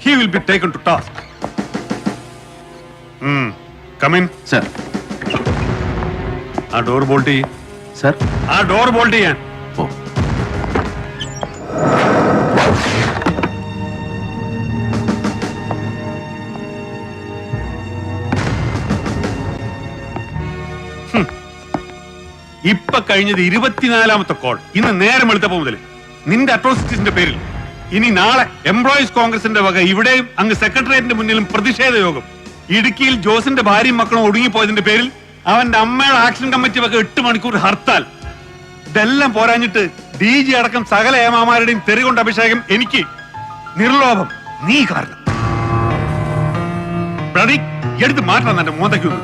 he will be taken to task. Come in. Sir. ആ door bolt ചെയ്യ്. Sir. ആ door bolt ചെയ്യാൻ. Oh. ഇപ്പൊ കഴിഞ്ഞത് 24ാമത്തെ കോൾ. ഇന്ന് നേരം വെളുത്തപ്പോ മുതൽ നിന്റെ അട്രോസിറ്റീസിന്റെ പേരിൽ ഇനി നാളെ എംപ്ലോയീസ് കോൺഗ്രസിന്റെ വക ഇവിടെയും അങ്ങ് സെക്രട്ടേറിയറ്റിന്റെ മുന്നിലും പ്രതിഷേധ യോഗം. ഇടുക്കിയിൽ ജോസിന്റെ ഭാര്യയും മക്കളും ഒടുങ്ങിപ്പോയതിന്റെ പേരിൽ അവന്റെ അമ്മയുടെ ആക്ഷൻ കമ്മിറ്റി വക 8 മണിക്കൂർ ഹർത്താൽ. ഇതെല്ലാം പോരാഞ്ഞിട്ട് DG അടക്കം സകല ഏമാമാരുടെയും തെറികൊണ്ട് അഭിഷേകം എനിക്ക്. നിർലോഭം നീ കാരണം. എടുത്ത് മാറ്റണം എന്റെ മോന്തയ്ക്കൊന്ന്.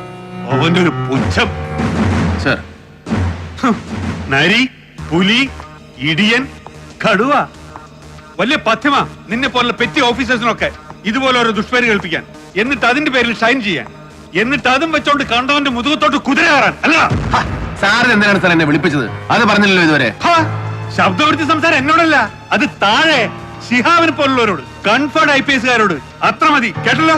അവന്റെ ഒരു പുച്ഛം. Sir. നരി, പുലി, ഇടിയൻ, കടുവ. വലിയ പഥ്യമാ നിന്നെ പോലുള്ള പെറ്റി ഓഫീസേഴ്സിനൊക്കെ ഇതുപോലെ ഓരോ ദുഷ്പേര് കേൾപ്പിക്കാൻ. എന്നിട്ട് അതിന്റെ പേരിൽ ഷൈൻ ചെയ്യാൻ. എന്നിട്ട് അതും വെച്ചോണ്ട് കണ്ടവന്റെ മുതുകത്തോട്ട് കുതിര കയറാൻ. അല്ല സാർ എന്തിനാണ് സാർ എന്നെ വിളിപ്പിച്ചത്? അത് പറഞ്ഞില്ലല്ലോ ഇതുവരെ. ശബ്ദവൃത്തി സംസാരം എന്നോടല്ല, അത് താഴെ ശിഹാബിനെ പോലുള്ളവരോട്, കൺഫേർഡ് IPS-കാരോട്. അത്ര മതി, കേട്ടല്ലോ.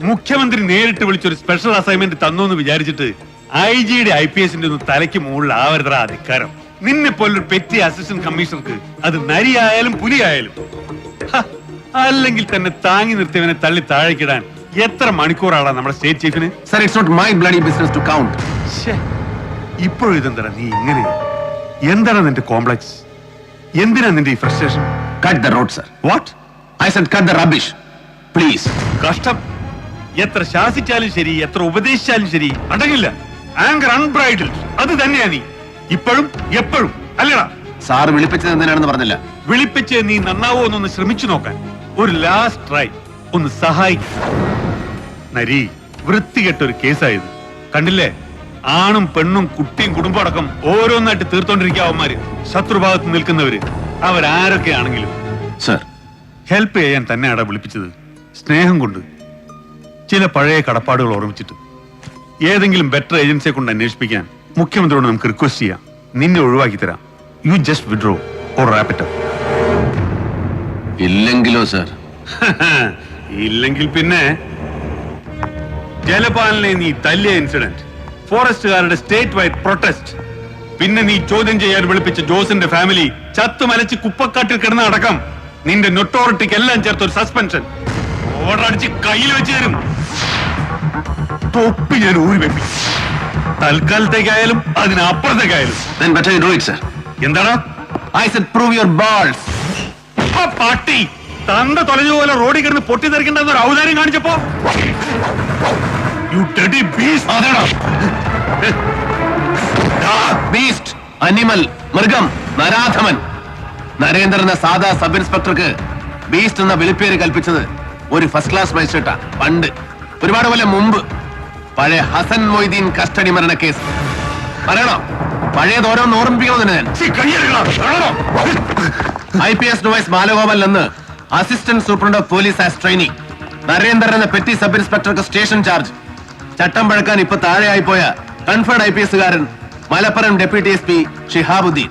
മുഖ്യമന്ത്രി നേരിട്ട് വിളിച്ചൊരു സ്പെഷ്യൽ അസൈൻമെന്റ് തന്നു എന്ന് വിചാരിച്ചിട്ട് IG-യുടെ IPS-ന്റെ ഒന്നും തലയ്ക്ക് മുകളിൽ ആവരുതാ അധികാരം. നിന്നെ പോലൊരു പെറ്റി അസിസ്റ്റന്റ് കമ്മീഷണർക്ക് അത് നരിയായാലും പുലിയായാലും. അല്ലെങ്കിൽ തന്നെ താങ്ങി നിർത്തിയവനെ തള്ളി താഴേക്കിടാൻ എത്ര മണിക്കൂറാണ് നമ്മുടെ state ചീഫിന്? Sir, it's not my bloody business to count. ഇപ്പോഴും ഇതെന്താ നീ ഇങ്ങനെ? എന്താണ് നിന്റെ കോംപ്ലക്സ്? എന്തിനാ നിന്റെ ഈ frustration? Cut the road, sir. What? I said cut the rubbish. Please. കഷ്ടം. എത്ര ശാസിച്ചാലും ശരി, എത്ര ഉപദേശിച്ചാലും ശരി അടങ്ങില്ല. ആങ്കർ അൺബ്രൈഡൽഡ്. അത് തന്നെയാ നീ ഇപ്പോഴും എപ്പോഴും. അല്ലടാ? സാർ വിളിപ്പിച്ചത് എന്തിനാണെന്ന് പറഞ്ഞില്ല. വിളിപ്പിച്ച് നീ നന്നാവോ എന്നൊന്ന് ശ്രമിച്ചു നോക്കാൻ. ഒരു ലാസ്റ്റ് ട്രൈ. ഒന്ന് സഹായിക്കും. നരി, വൃത്തികെട്ടൊരു കേസായത് കണ്ടില്ലേ? ആണും പെണ്ണും കുട്ടിയും കുടുംബം അടക്കം ഓരോന്നായിട്ട് തീർത്തോണ്ടിരിക്കുക അവന്മാര്. ശത്രുഭാഗത്ത് നിൽക്കുന്നവര് അവരാരൊക്കെയാണെങ്കിലും. സർ, ഹെൽപ്പ് ചെയ്യാൻ തന്നെയാടാ വിളിപ്പിച്ചത്. സ്നേഹം കൊണ്ട്, ചില പഴയ കടപ്പാടുകൾ ഓർമ്മിച്ചിട്ട്. ഏതെങ്കിലും ബെറ്റർ ഏജൻസിയെ കൊണ്ട് അന്വേഷിപ്പിക്കാൻ മുഖ്യമന്ത്രിയോട് നമുക്ക് റിക്വസ്റ്റ് ചെയ്യാം. നിന്നെ ഒഴിവാക്കി തരാം. You just withdraw or wrap it up. ഇല്ലെങ്കിലോ സർ? ഇല്ലെങ്കിൽ പിന്നെ ജലപാലിനെ നീ തല്ലിയ ഇൻസിഡന്റ്, ഫോറസ്റ്റുകാരുടെ സ്റ്റേറ്റ് വൈഡ് പ്രൊട്ടസ്റ്റ്, പിന്നെ നീ ചോദ്യം ചെയ്യാൻ വിളിപ്പിച്ച ജോസിന്റെ ഫാമിലി ചത്തുമലച്ച് കുപ്പക്കാട്ടിൽ കിടന്ന അടക്കം നിന്റെ നൊട്ടോറിറ്റിക്ക് എല്ലാം ചേർത്ത് ഒരു സസ്പെൻഷൻ ഓർഡർ അടിച്ച് കയ്യിൽ വെച്ച് തരും. തൊപ്പി ഞാൻ ഊരി വെപ്പി. തൽക്കാലത്തേക്കായാലും അതിനപ്പുറത്തേക്കായാലും. Then better you do it, sir. എന്താടാ? I said prove your balls. പാട്ടി തണ്ട തൊലഞ്ഞുപോലെ റോഡിൽ കിടന്ന് പൊട്ടിത്തെറിക്കണ്ടെന്ന് ഒരു ഔദാര്യം കാണിച്ചപ്പോ യു ഡെഡി ബീസ്റ്റ്. ബീസ്റ്റ്, അനിമൽ, മൃഗം, നരാധമൻ. നരേന്ദ്രൻ എന്ന സാധാ സബ് ഇൻസ്പെക്ടർക്ക് ബീസ്റ്റ് എന്ന വിളിപ്പേര് കൽപ്പിച്ചത് ഒരു ഫസ്റ്റ് ക്ലാസ് മജിസ്ട്രേറ്റാ. പണ്ട്, ഒരുപാട് കൊല്ലം മുമ്പ്, പഴയ ഹസൻ മൊയ്തീൻ കസ്റ്റഡി മരണ കേസ്. പറയണോ? പഴയത് ഓരോന്ന് ഓർമ്മിപ്പിക്കണമെന്ന് ഞാൻ. IPS നോവൈസ് ബാലഗോപാൽ എന്ന് assistant superintendent of police as trainee. Narendran എന്ന പെറ്റി സബ് ഇൻസ്പെക്ടർക്ക് സ്റ്റേഷൻ ചാർജ്. ചട്ടം പഴക്കാൻ ഇപ്പൊ താഴെയായി പോയ കൺഫേർഡ് IPS-കാരൻ മലപ്പുറം ഡെപ്യൂട്ടി SP ഷിഹാബുദ്ദീൻ.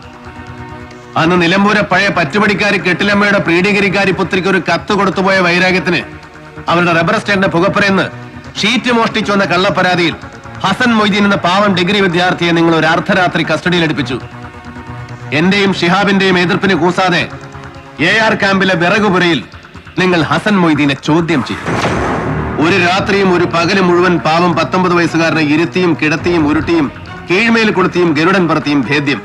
അന്ന് നിലമ്പൂരെ പഴയ പറ്റുപടിക്കാരി കെട്ടിലമ്മയുടെ പ്രീഡിഗിരിക്കാരി പുത്രിക്ക് ഒരു കത്ത് കൊടുത്തുപോയ വൈരാഗ്യത്തിന് അവരുടെ റബ്ബർ എസ്റ്റേറ്റിന്റെ പുകപ്പുരയെന്ന് ഷീറ്റ് മോഷ്ടിച്ചു വന്ന കള്ളപ്പരാതിയിൽ ഹസൻ മൊയ്തീൻ എന്ന പാവം ഡിഗ്രി വിദ്യാർത്ഥിയെ നിങ്ങൾ ഒരു അർദ്ധരാത്രി കസ്റ്റഡിയിൽ എടുപ്പിച്ചു. എന്റെയും ഷിഹാബിന്റെയും എതിർപ്പിന് കൂസാതെ AR ക്യാമ്പിലെ വിറകുപുരയിൽ നിങ്ങൾ ഹസൻ മൊയ്തീനെ ചോദ്യം ചെയ്തു. ഒരു രാത്രിയും ഒരു പകല് മുഴുവൻ പാവം 19 വയസ്സുകാരനെ ഇരുത്തിയും കിടത്തിയും ഉരുട്ടിയും കീഴ്മേൽ കൊളുത്തിയും ഗരുഡൻ പറത്തിയും ഭേദ്യം.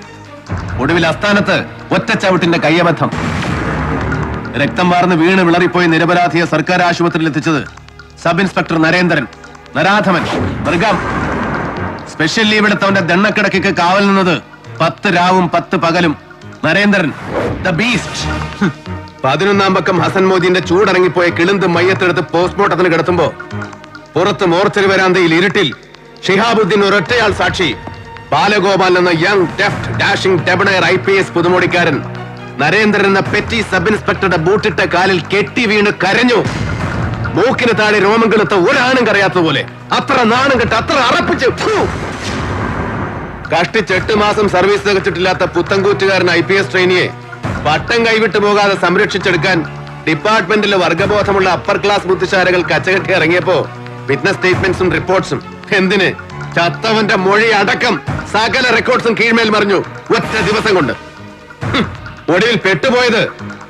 ഒടുവിൽ അസ്ഥാനത്ത് ഒറ്റച്ചവിട്ടിന്റെ കയ്യബദ്ധം. രക്തം വാർന്ന് വീണ് വിളറിപ്പോയി നിരപരാധിയെ സർക്കാർ ആശുപത്രിയിൽ എത്തിച്ചത് സബ് ഇൻസ്പെക്ടർ നരേന്ദ്രൻ, നരാധമൻ, മൃഗം. സ്പെഷ്യൽ ലീവ് എടുത്തവന്റെ ദണ്ണക്കിടക്ക് കാവൽ നിന്നത് 10 രാവും 10 പകലും നരേന്ദ്രൻ, ദ ബീസ്റ്റ്. 11-ാം പക്കം ഹസൻ മോദിന്റെ ചൂടറങ്ങിപ്പോയ കിളിന്ത് മയ്യത്തെടുത്ത് പോസ്റ്റ്മോർട്ടത്തിന് കിടത്തുമ്പോ പുറത്ത് മോർച്ചറി വരാന്തയിൽ ഇരുട്ടിൽ ഷിഹാബുദ്ദീൻ ഒരൊറ്റയാൾ സാക്ഷി. ബാലഗോപാൽ എന്ന young deft dashing debonair IPS പുതുമോടിക്കാരൻ നരേന്ദ്രൻ എന്ന പെറ്റി സബ് ഇൻസ്പെക്ടറുടെ ബൂട്ടിട്ട കാലിൽ കെട്ടി വീണ് കരഞ്ഞു. മൂക്കിന് താഴെ രോമം കെളുത്ത ഒരാണും കരയാത്ത പോലെ. അത്ര നാണം കെട്ട്, അത്ര അറപ്പിച്ച്. കഷ്ടിച്ച് 8 മാസം സർവീസ് തികച്ചിട്ടില്ലാത്ത പുത്തൻകൂറ്റുകാരൻ IPS ട്രെയിനിയെ പട്ടം കൈവിട്ടു പോകാതെ സംരക്ഷിച്ചെടുക്കാൻ ഡിപ്പാർട്ട്മെന്റിലെ വർഗബോധമുള്ള അപ്പർ ക്ലാസ് ബുദ്ധിശാലകൾ കച്ചകെട്ടി ഇറങ്ങിയപ്പോ വിറ്റ്നസ് സ്റ്റേറ്റ്മെന്റ്സും റിപ്പോർട്ട്സും എന്തിന് ചത്തവന്റെ മൊഴി അടക്കം സകല റെക്കോർഡ്സും കീഴ്മേൽ മറിഞ്ഞു ഒറ്റ ദിവസം കൊണ്ട്. ഒടുവിൽ പെട്ടുപോയത്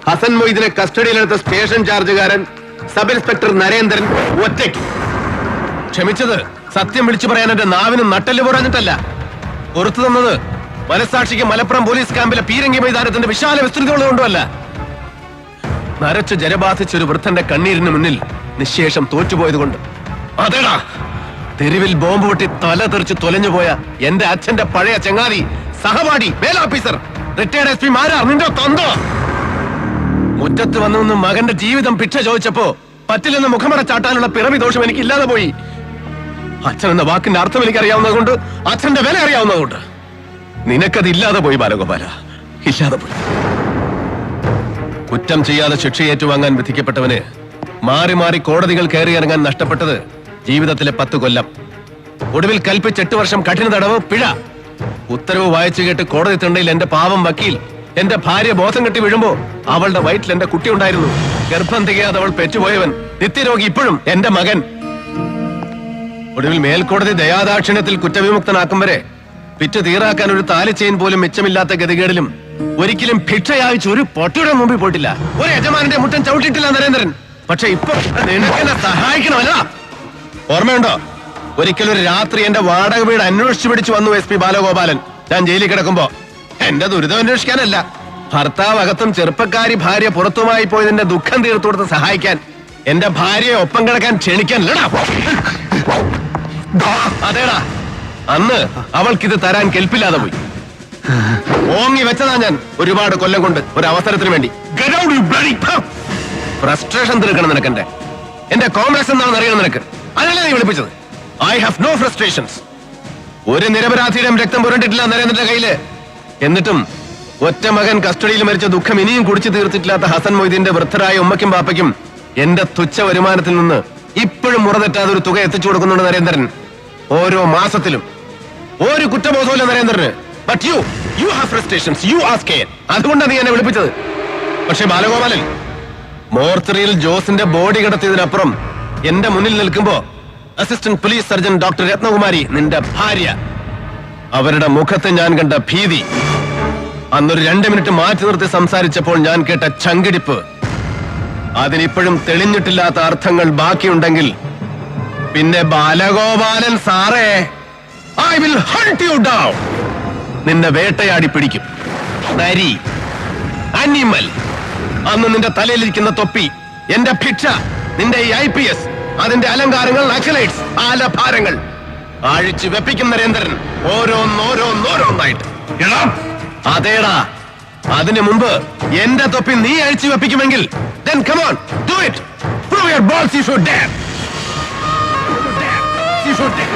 ഹസൻ മൊയ്ദിനെ കസ്റ്റഡിയിലെടുത്ത സ്റ്റേഷൻ ചാർജുകാരൻ സബ് ഇൻസ്പെക്ടർ നരേന്ദ്രൻ ഒറ്റയ്ക്ക്. ക്ഷമിച്ചത് സത്യം വിളിച്ചു പറയാൻ എന്റെ നാവിനും നട്ടല് പറഞ്ഞിട്ടല്ല, പുറത്തു തന്നത് മനസാക്ഷിക്ക് മലപ്പുറം പോലീസ് ക്യാമ്പിലെ പീരങ്കി മൈതാനത്തിന്റെ വിശാല വിസ്തൃതികളുകൊണ്ടുമല്ല, നരച്ച് ജലബാധിച്ച ഒരു വൃദ്ധന്റെ കണ്ണീരിന് മുന്നിൽ നിശേഷം തോറ്റുപോയത് കൊണ്ട്. അതേടാ, തെരുവിൽ ബോംബ് പൊട്ടി തല തെറിച്ച് തൊലഞ്ഞുപോയ എന്റെ അച്ഛന്റെ പഴയ ചങ്ങാതി, സഹപാഠി, മേലോഫീസർ, റിട്ടയർഡ് SP മാരാർ നിന്റെ തന്തോ മുറ്റത്ത് വന്നു മകന്റെ ജീവിതം ഭിക്ഷ ചോദിച്ചപ്പോ പറ്റില്ലെന്ന് മുഖമടച്ചാട്ടാനുള്ള പിറവി ദോഷം എനിക്ക് ഇല്ലാതെ പോയി. അച്ഛൻ എന്ന വാക്കിന്റെ അർത്ഥം എനിക്ക് അറിയാവുന്നത് കൊണ്ട്, അച്ഛന്റെ വില അറിയാവുന്നത് കൊണ്ട്. നിനക്കത് ഇല്ലാതെ പോയി ബാലഗോപാല, ഇല്ലാതെ പോയി. കുറ്റം ചെയ്യാതെ ശിക്ഷ ഏറ്റുവാങ്ങാൻ വിധിക്കപ്പെട്ടവന് മാറി മാറി കോടതികൾ കയറി ഇറങ്ങാൻ നഷ്ടപ്പെട്ടത് ജീവിതത്തിലെ 10 കൊല്ലം. ഒടുവിൽ കൽപ്പിച്ച് 8 വർഷം കഠിന തടവ്, പിഴ. ഉത്തരവ് വായിച്ചു കേട്ട് കോടതി തിണ്ടയിൽ എന്റെ പാവം വക്കീൽ എന്റെ ഭാര്യ ബോധം കെട്ടി വീഴുമ്പോ അവളുടെ വയറ്റിൽ എന്റെ കുട്ടി ഉണ്ടായിരുന്നു. ഗർഭം തികയാതെ അവൾ പെറ്റുപോയവൻ, നിത്യരോഗി, ഇപ്പോഴും എന്റെ മകൻ. ഒടുവിൽ മേൽക്കോടതി ദയാദാക്ഷിണ്യത്തിൽ കുറ്റവിമുക്തനാക്കും വരെ പിറ്റ് തീറാക്കാൻ ഒരു താലിച്ചെയിൻ പോലും മിച്ചമില്ലാത്ത ഗതികേടിലും ഒരിക്കലും ഭിക്ഷയായിച്ച് ഒരു പൊട്ടിയുടെ മുമ്പിൽ പോയിട്ടില്ല. ഒരു യജമാനന്റെ മുട്ടൻ ചവിട്ടിയിട്ടില്ല നരേന്ദ്രൻ. പക്ഷെ ഇപ്പൊ നിനക്കെന്നെ സഹായിക്കണമല്ല. ഓർമ്മയുണ്ടോ, ഒരിക്കലൊരു രാത്രി എന്റെ വാടക വീട് അന്വേഷിച്ചു പിടിച്ചു വന്നു SP ബാലഗോപാലൻ. ഞാൻ ജയിലിൽ കിടക്കുമ്പോ എന്റെ ദുരിതം അന്വേഷിക്കാനല്ല, ഭർത്താവ് അകത്തും ചെറുപ്പക്കാരി ഭാര്യ പുറത്തുമായി പോയതിന്റെ ദുഃഖം തീർത്തു കൊടുത്ത് സഹായിക്കാൻ, എന്റെ ഭാര്യയെ ഒപ്പം കിടക്കാൻ ക്ഷണിക്കാനല്ലടാ. അതേടാ, അന്ന് അവൾക്കിത് തരാൻ കെൽപ്പില്ലാതെ പോയി. ഓങ്ങി വെച്ചതാ ഞാൻ ഒരുപാട് കൊല്ലം കൊണ്ട് ഒരു അവസരത്തിന് വേണ്ടി. ഫ്രസ്ട്രേഷൻ തീർക്കണം നിനക്കെന്റെ. എന്റെ കോംപ്ലക്സ് എന്താണെന്ന് അറിയണം നിനക്ക്. അതല്ലേ നീ വിളിപ്പിച്ചത്. I have no frustrations. ഒരു നിരപരാധിയുടെയും രക്തം പുരണ്ടിട്ടില്ല നരേന്ദ്രന്റെ കയ്യില്. എന്നിട്ടും ഒറ്റ മകൻ കസ്റ്റഡിയിൽ മരിച്ച ദുഃഖം ഇനിയും കുടിച്ചു തീർത്തിട്ടില്ലാത്ത ഹസൻ മൊയ്തീന്റെ വൃദ്ധരായ ഉമ്മയ്ക്കും പാപ്പയ്ക്കും എന്റെ തുച്ഛ വരുമാനത്തിൽ നിന്ന് ഇപ്പോഴും മുറതെറ്റാതെ ഒരു തുക എത്തിച്ചു കൊടുക്കുന്നുണ്ട് നരേന്ദ്രൻ. ഓരോ മാസത്തിലും ഒരു കുറ്റബോധമില്ല നരേന്ദ്രന്. But you have frustrations, you are scared. അതുകൊണ്ടാണ് നീ എന്നെ വിളിപ്പിച്ചത്. പക്ഷെ ബാലഗോപാലൻ, മോർച്ചറിയിൽ ജോസിന്റെ ബോഡി കിടത്തിയതിനപ്പുറം എന്റെ മുന്നിൽ നിൽക്കുമ്പോ assistant police surgeon doctor Ratnakumari, നിന്റെ ഭാര്യ, അവരുടെ മുഖത്ത് ഞാൻ കണ്ട ഭീതി, അന്നൊരു 2 മിനിറ്റ് മാറ്റി നിർത്തി സംസാരിച്ചപ്പോൾ ഞാൻ കേട്ട ചങ്കിടിപ്പ്, അതിനിപ്പോഴും തെളിഞ്ഞിട്ടില്ലാത്ത അർത്ഥങ്ങൾ ബാക്കിയുണ്ടെങ്കിൽ പിന്നെ ബാലഗോപാലൻ സാറേ, I will hunt you down. നിന്നെ വേട്ടയാടി പിടിക്കും. നരി, അനിമൽ. അന്ന് നിന്റെ തലയിലിരിക്കുന്ന തൊപ്പി, എന്റെ ഭിക്ഷ, നിന്റെ IPS, അതിന്റെ അലങ്കാരങ്ങൾ, നക്സലൈറ്റ്സ്, ആലഭാരങ്ങൾ അഴിച്ചു വെപ്പിക്കും നരേന്ദ്രൻ, ഓരോന്നോരോന്നോരോന്നായിട്ട്. അതേടാ, അതിനു മുമ്പ് എന്റെ തൊപ്പി നീ അഴിച്ചു വെപ്പിക്കുമെങ്കിൽ then come on, do it. Prove your balls, you should dare. You should dare.